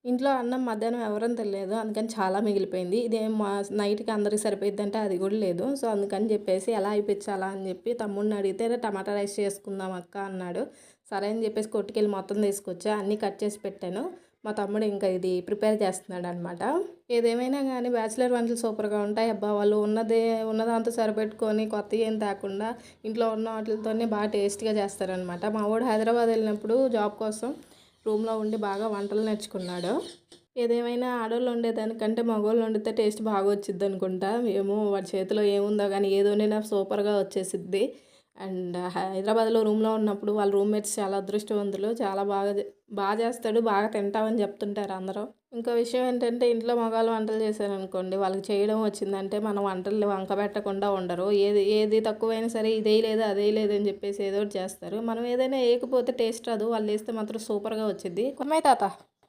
ఇంట్లో అన్నం మధ్యాహ్నం ఎవరం తినలేదు. అందుకని చాలా మిగిలిపోయింది. ఇదేం నైట్‌కి అందరికి సరిపోయిద్దంటే అది కూడా లేదు. సో, అందుకని చెప్పేసి ఎలా అయిపిచ్చాలా అని చెప్పి తమ్ముడిని అడిగితే టమాటా రైస్ చేసుకుందాం అక్క అన్నాడు. సరే అని చెప్పేసి కొట్టుకెళ్ళి మొత్తం తీసుకొచ్చా. అన్నీ కట్ చేసి పెట్టాను. మా తమ్ముడు ఇంకా ఇది ప్రిపేర్ చేస్తున్నాడనమాట. ఏదేమైనా గానీ బ్యాచిలర్ వంటలు సూపర్‌గా ఉంటాయి. అబ్బా! వాళ్ళు ఉన్నదాంతో సరిపెట్టుకొని కొత్తయి ఏం తేకుండా ఇంట్లో ఉన్న వాటిలతోనే బాగా టేస్టీగా చేస్తారనమాట. మా వోడు హైదరాబాద్ వెళ్ళినప్పుడు జాబ్ కోసం రూమ్లో ఉండి బాగా వంటలు నేర్చుకున్నాడు. ఏదేమైనా ఆడోళ్ళు వండేదానికంటే మగోళ్ళు వండితే టేస్ట్ బాగా వచ్చిద్ది అనుకుంటా. ఏమో వాడి చేతిలో ఏముందో కానీ ఏది వండినా సూపర్‌గా వచ్చేసిద్ది. అండ్ హైదరాబాద్‌లో రూమ్లో ఉన్నప్పుడు వాళ్ళ రూమ్‌మేట్స్ చాలా అదృష్టవంతులు. చాలా బాగా చేస్తాడు, బాగా తింటామని చెప్తుంటారు అందరూ. ఇంకో విషయం ఏంటంటే ఇంట్లో మగవాళ్ళు వంటలు చేశారనుకోండి, వాళ్ళకి చేయడం వచ్చిందంటే మన వంటల్ని వంకబెట్టకుండా ఉండరు. ఏది ఏది తక్కువైనా సరే ఇదేయలేదు, అదేయలేదు అని చెప్పేసి ఏదో ఒకటి చేస్తారు. మనం ఏదైనా ఏయకపోతే టేస్ట్ రాదు. వాళ్ళు ఏస్తే మాత్రం సూపర్‌గా వచ్చిద్ది. కొమ్మేయి తాత.